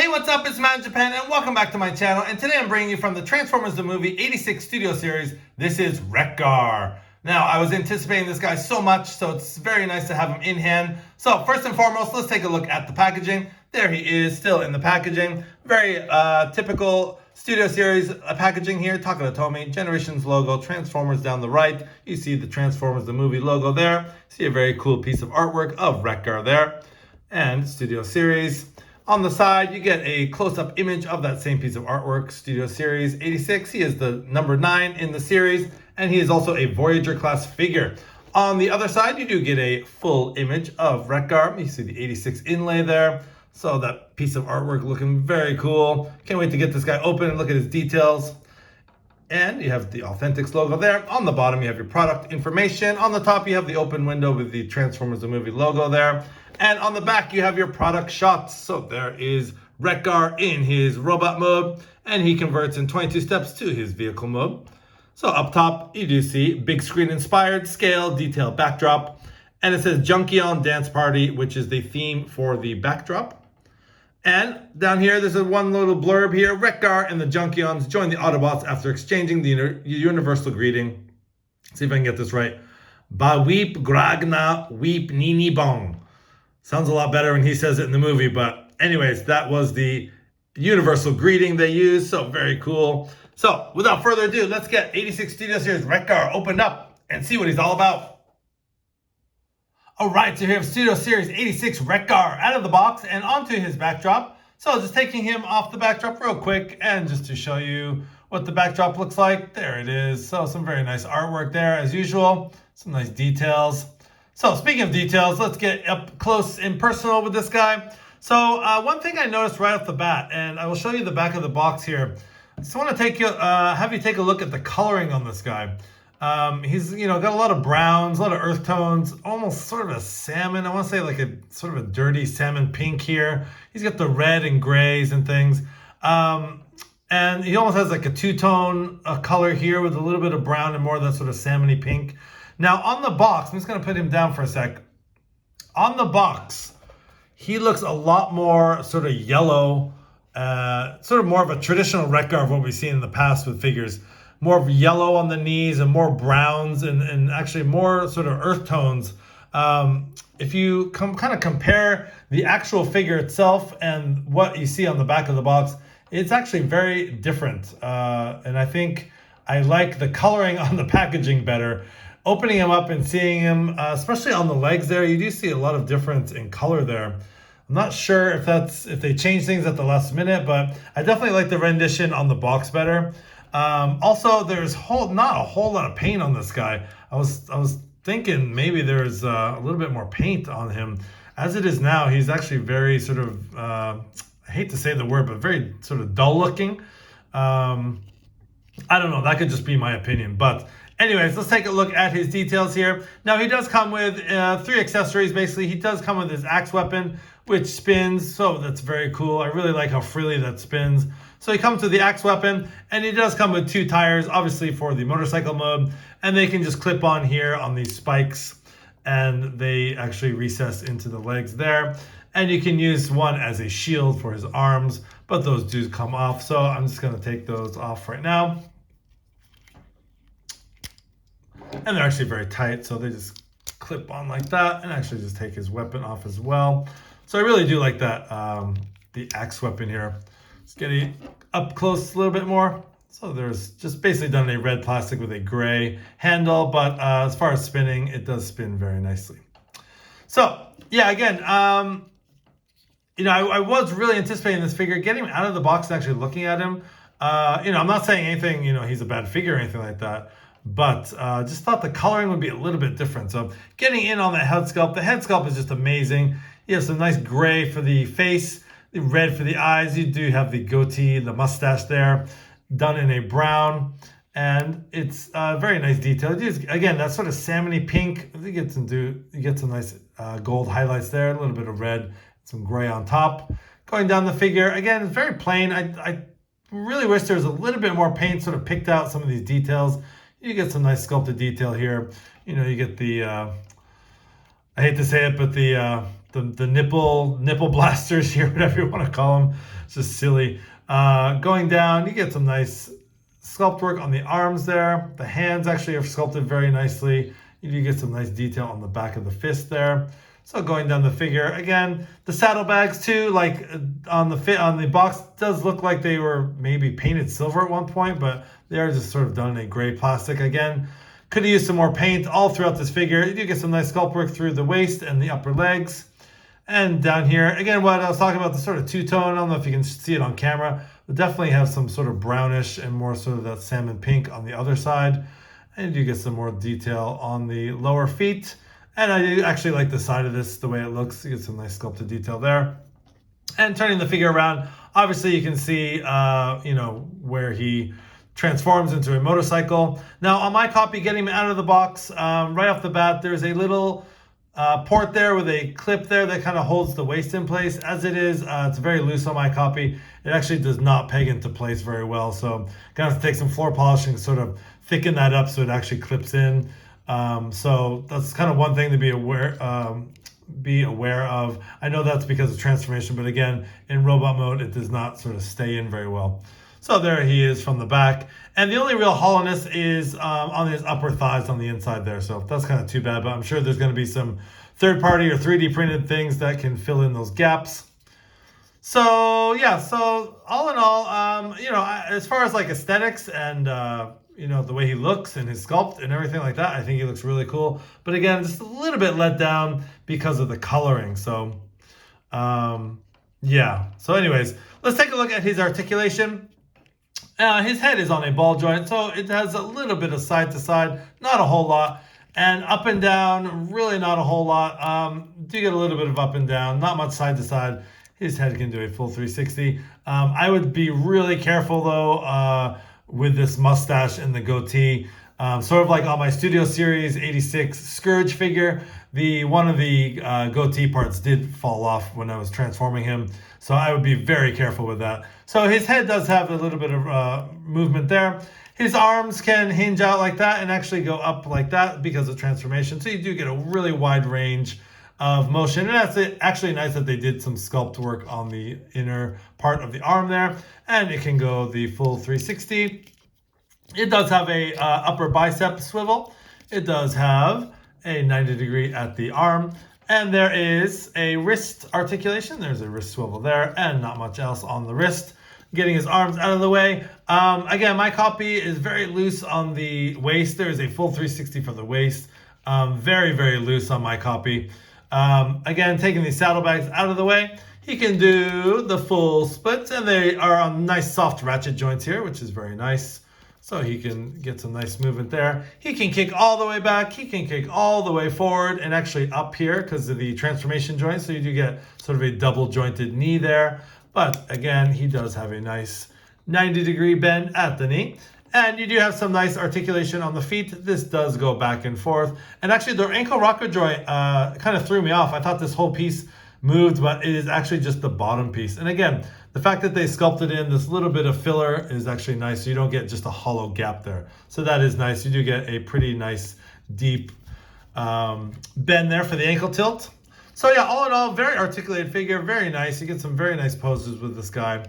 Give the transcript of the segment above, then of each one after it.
Hey, what's up? It's Matt in Japan, and welcome back to my channel. And today I'm bringing you from the Transformers the Movie 86 Studio Series. This is Wreck-Gar. Now, I was anticipating this guy so much, so it's very nice to have him in hand. So first and foremost, let's take a look at the packaging. There he is, still in the packaging. Very typical Studio Series packaging here. Takara Generations logo, Transformers down the right. You see the Transformers the Movie logo there. See a very cool piece of artwork of Wreck-Gar there. And Studio Series. On the side, you get a close-up image of that same piece of artwork, Studio Series 86. He is the number 9 in the series, and he is also a Voyager-class figure. On the other side, you do get a full image of Wreck-Gar. You see the 86 inlay there. So that piece of artwork looking very cool. Can't wait to get this guy open and look at his details. And you have the Authentics logo there. On the bottom, you have your product information. On the top, you have the open window with the Transformers the Movie logo there. And on the back, you have your product shots. So there is Wreck-Gar in his robot mode, and he converts in 22 steps to his vehicle mode. So up top, you do see big screen inspired, scale, detail backdrop. And it says Junkion Dance Party, which is the theme for the backdrop. And down here, there's one little blurb here. Wreck-Gar and the Junkions join the Autobots after exchanging the universal greeting. See if I can get this right. Ba weep gragna weep nini bong. Sounds a lot better when he says it in the movie, but anyways, that was the universal greeting they used, so very cool. So without further ado, let's get 86 Studio Series Wreck-Gar opened up and see what he's all about. All right, so here we have Studio Series 86 Wreck-Gar out of the box and onto his backdrop. So just taking him off the backdrop real quick and just to show you what the backdrop looks like. There it is. So some very nice artwork there as usual. Some nice details. So speaking of details, let's get up close and personal with this guy. So one thing I noticed right off the bat, and I will show you the back of the box here. I just want to have you take a look at the coloring on this guy. He's got a lot of browns, a lot of earth tones, almost sort of a salmon. I want to say like a sort of a dirty salmon pink here. He's got the red and grays and things. And he almost has like a two-tone color here with a little bit of brown and more of that sort of salmony pink. Now on the box, I'm just going to put him down for a sec. On the box, he looks a lot more sort of yellow, sort of more of a traditional Wreck-Gar of what we've seen in the past with figures. More of yellow on the knees and more browns and actually more sort of earth tones. If you kind of compare the actual figure itself and what you see on the back of the box, it's actually very different. And I think I like the coloring on the packaging better. Opening him up and seeing him, especially on the legs there, you do see a lot of difference in color there. I'm not sure if they changed things at the last minute, but I definitely like the rendition on the box better. Also, there's not a whole lot of paint on this guy. I was thinking maybe there's a little bit more paint on him. As it is now, he's actually very sort of, I hate to say the word, but very sort of dull looking. I don't know, that could just be my opinion, but anyways, let's take a look at his details here. Now, he does come with 3 accessories, basically. He does come with his axe weapon, which spins, so that's very cool. I really like how freely that spins. So he comes with the axe weapon, and he does come with 2 tires, obviously for the motorcycle mode, and they can just clip on here on these spikes, and they actually recess into the legs there. And you can use one as a shield for his arms, but those do come off, so I'm just gonna take those off right now. And they're actually very tight, so they just clip on like that and actually just take his weapon off as well. So I really do like that, the axe weapon here. Let's get it up close a little bit more. So there's just basically done a red plastic with a gray handle, but as far as spinning, it does spin very nicely. So yeah, again, I was really anticipating this figure, getting him out of the box and actually looking at him. I'm not saying anything, he's a bad figure or anything like that. But just thought the coloring would be a little bit different. So getting in on the head sculpt. The head sculpt is just amazing. You have some nice gray for the face, the red for the eyes. You do have the goatee, the mustache there, done in a brown. And it's very nice detail. It is, again, that sort of salmony pink. You get some nice gold highlights there, a little bit of red, some gray on top. Going down the figure, again, it's very plain. I really wish there was a little bit more paint sort of picked out some of these details. You get some nice sculpted detail here. You get the, I hate to say it, but the the nipple blasters here, whatever you want to call them. It's just silly. Going down, you get some nice sculpt work on the arms there. The hands actually are sculpted very nicely. You do get some nice detail on the back of the fist there. So going down the figure, again, the saddlebags too, like on the box, does look like they were maybe painted silver at one point, but they are just sort of done in a gray plastic. Again, could have used some more paint all throughout this figure. You do get some nice sculpt work through the waist and the upper legs. And down here, again, what I was talking about, the sort of two-tone, I don't know if you can see it on camera, but definitely have some sort of brownish and more sort of that salmon pink on the other side. And you get some more detail on the lower feet. And I do actually like the side of this, the way it looks. You get some nice sculpted detail there. And turning the figure around, obviously you can see, where he transforms into a motorcycle. Now on my copy, getting him out of the box, right off the bat, there's a little port there with a clip there that kind of holds the waist in place. As it is, it's very loose on my copy. It actually does not peg into place very well. So I'm gonna have to take some floor polishing to sort of thicken that up so it actually clips in. So that's kind of one thing to be aware of. I know that's because of transformation, but again, in robot mode, it does not sort of stay in very well. So there he is from the back. And the only real hollowness is on his upper thighs on the inside there. So that's kind of too bad, but I'm sure there's going to be some third-party or 3D printed things that can fill in those gaps. So yeah, so all in all, as far as like aesthetics and the way he looks and his sculpt and everything like that, I think he looks really cool. But again, just a little bit let down because of the coloring. So yeah. So anyways, let's take a look at his articulation. His head is on a ball joint, so it has a little bit of side to side, not a whole lot. And up and down, really not a whole lot. Do get a little bit of up and down, not much side to side. His head can do a full 360. I would be really careful though with this mustache and the goatee. Sort of like on my Studio Series 86 Scourge figure, one of the goatee parts did fall off when I was transforming him. So I would be very careful with that. So his head does have a little bit of movement there. His arms can hinge out like that and actually go up like that because of transformation. So you do get a really wide range of motion. And that's actually nice that they did some sculpt work on the inner part of the arm there. And it can go the full 360. It does have a upper bicep swivel. It does have a 90-degree at the arm. And there is a wrist articulation. There's a wrist swivel there and not much else on the wrist. Getting his arms out of the way. Again, my copy is very loose on the waist. There is a full 360 for the waist. Very, very loose on my copy. Again, taking these saddlebags out of the way, he can do the full splits, and they are on nice soft ratchet joints here, which is very nice. So he can get some nice movement there. He can kick all the way back. He can kick all the way forward and actually up here because of the transformation joint. So you do get sort of a double jointed knee there. But again, he does have a nice 90-degree bend at the knee. And you do have some nice articulation on the feet. This does go back and forth. And actually the ankle rocker joint kind of threw me off. I thought this whole piece moved, but it is actually just the bottom piece. And again, the fact that they sculpted in this little bit of filler is actually nice. So you don't get just a hollow gap there. So that is nice. You do get a pretty nice deep bend there for the ankle tilt. So yeah, all in all, very articulated figure, very nice. You get some very nice poses with this guy.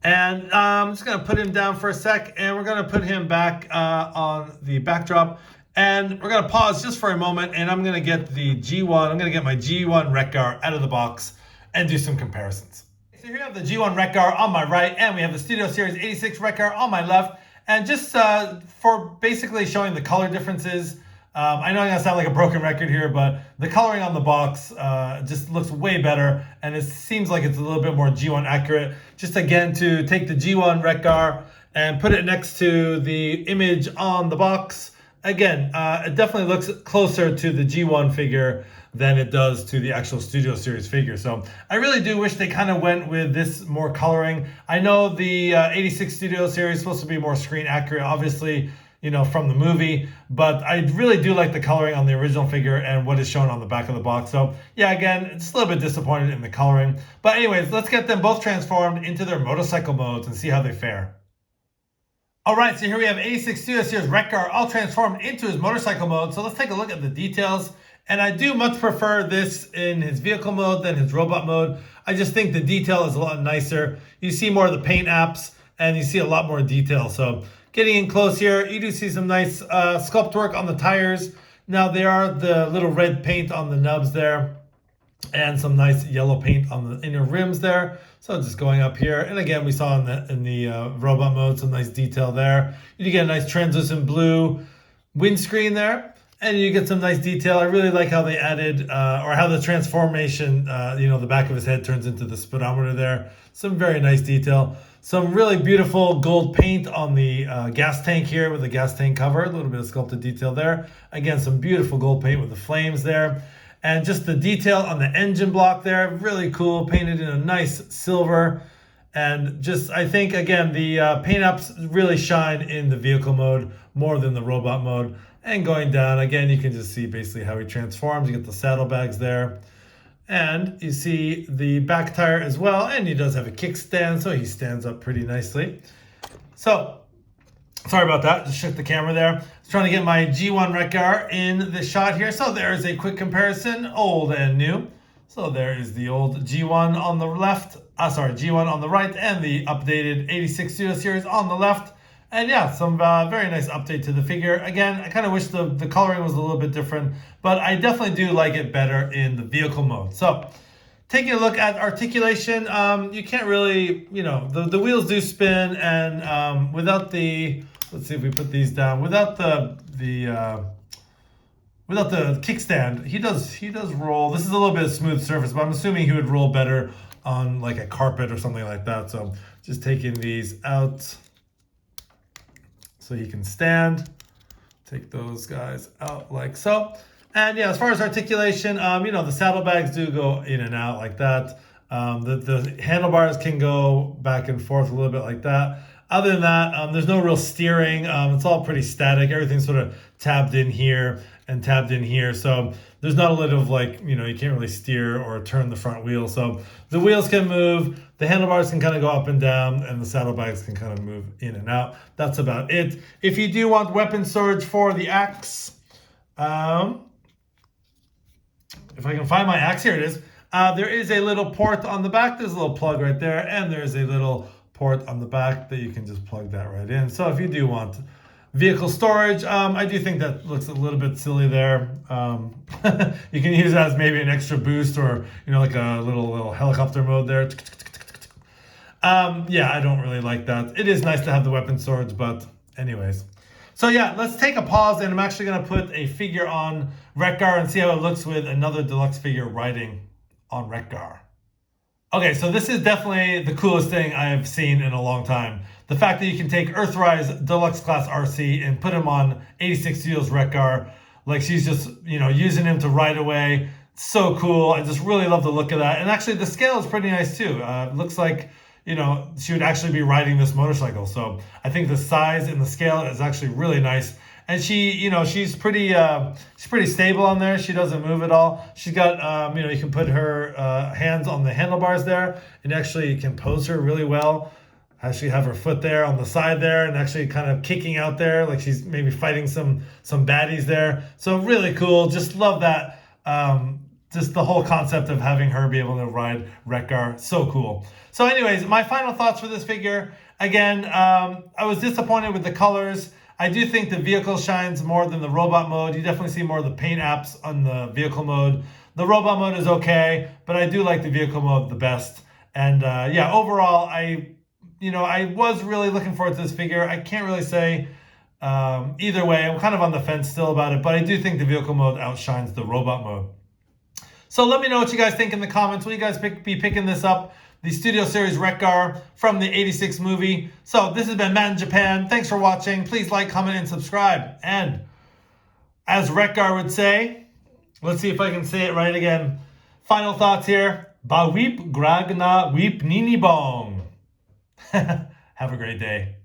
And I'm just gonna put him down for a sec, and we're gonna put him back on the backdrop. And we're gonna pause just for a moment, and I'm gonna get the G1, I'm gonna get my G1 Wreck-Gar out of the box and do some comparisons. So here we have the G1 Wreck-Gar on my right, and we have the Studio Series 86 Wreck-Gar on my left. And just for basically showing the color differences, I know I'm gonna sound like a broken record here, but the coloring on the box just looks way better, and it seems like it's a little bit more G1 accurate. Just again, to take the G1 Wreck-Gar and put it next to the image on the box. Again, it definitely looks closer to the G1 figure than it does to the actual Studio Series figure. So I really do wish they kind of went with this more coloring. I know the 86 Studio Series is supposed to be more screen accurate, obviously, you know, from the movie, but I really do like the coloring on the original figure and what is shown on the back of the box. So yeah, again, it's a little bit disappointed in the coloring. But anyways, let's get them both transformed into their motorcycle modes and see how they fare. All right, so here we have 86 Studio Series Wreck-Gar all transformed into his motorcycle mode. So let's take a look at the details And I do much prefer this in his vehicle mode than his robot mode. I just think the detail is a lot nicer. You see more of the paint apps and you see a lot more detail. So getting in close here, you do see some nice sculpt work on the tires. Now there are the little red paint on the nubs there and some nice yellow paint on the inner rims there. So just going up here, and again we saw in the robot mode some nice detail there. You get a nice translucent blue windscreen there, and you get some nice detail. I really like how they added or how the transformation, the back of his head turns into the speedometer there. Some very nice detail. Some really beautiful gold paint on the gas tank here with the gas tank cover. A little bit of sculpted detail there. Again, some beautiful gold paint with the flames there. And just the detail on the engine block there, really cool, painted in a nice silver. And just, I think, again, the paint apps really shine in the vehicle mode more than the robot mode. And going down, again, you can just see basically how he transforms. You get the saddlebags there. And you see the back tire as well. And he does have a kickstand, so he stands up pretty nicely. So, sorry about that, just shook the camera there. I was trying to get my G1 Wreck-Gar in the shot here. So there's a quick comparison, old and new. So there is the old G1 on the left, G1 on the right, and the updated 86 Studio Series on the left. And yeah, some very nice update to the figure. Again, I kind of wish the coloring was a little bit different, but I definitely do like it better in the vehicle mode. So taking a look at articulation, you can't really, the wheels do spin, and without the, let's see if we put these down, without the kickstand, he does roll. This is a little bit of smooth surface, but I'm assuming he would roll better on like a carpet or something like that. So just taking these out so he can stand. Take those guys out like so. And yeah, as far as articulation, the saddlebags do go in and out like that. The handlebars can go back and forth a little bit like that. Other than that, there's no real steering. It's all pretty static. Everything's sort of tabbed in here and tabbed in here. So there's not a lot of you can't really steer or turn the front wheel. So the wheels can move, the handlebars can kind of go up and down, and the saddlebags can kind of move in and out. That's about it. If you do want weapon storage for the axe, if I can find my axe, here it is. There is a little port on the back. There's a little plug right there, and there's a little port on the back that you can just plug that right in. So if you do want vehicle storage, I do think that looks a little bit silly there. You can use it as maybe an extra boost, or like a little helicopter mode there. Yeah, I don't really like that. It is nice to have the weapon storage, but anyways. So yeah, let's take a pause, and I'm actually going to put a figure on Wreck-Gar and see how it looks with another deluxe figure riding on Wreck-Gar. Okay, so this is definitely the coolest thing I've seen in a long time. The fact that you can take Earthrise Deluxe Class RC and put him on 86 Studios Wreck-Gar, like she's just, using him to ride away. So cool. I just really love the look of that. And actually the scale is pretty nice too. It looks like, she would actually be riding this motorcycle. So I think the size and the scale is actually really nice. And she, she's pretty stable on there. She doesn't move at all. She's got, you can put her hands on the handlebars there, and actually you can pose her really well. Actually have her foot there on the side there, and actually kind of kicking out there, like she's maybe fighting some baddies there. So really cool. Just love that. Just the whole concept of having her be able to ride Wreck-Gar. So cool. So anyways, my final thoughts for this figure. Again, I was disappointed with the colors. I do think the vehicle shines more than the robot mode. You definitely see more of the paint apps on the vehicle mode. The robot mode is okay, but I do like the vehicle mode the best. And yeah, overall, I was really looking forward to this figure. I can't really say either way. I'm kind of on the fence still about it, but I do think the vehicle mode outshines the robot mode. So let me know what you guys think in the comments. Will you guys be picking this up? The Studio Series Wreck-Gar from the 86 movie. So this has been Matt in Japan. Thanks for watching. Please like, comment, and subscribe. And as Wreck-Gar would say, let's see if I can say it right again. Final thoughts here. Ba weep gragna weep nini bong. Have a great day.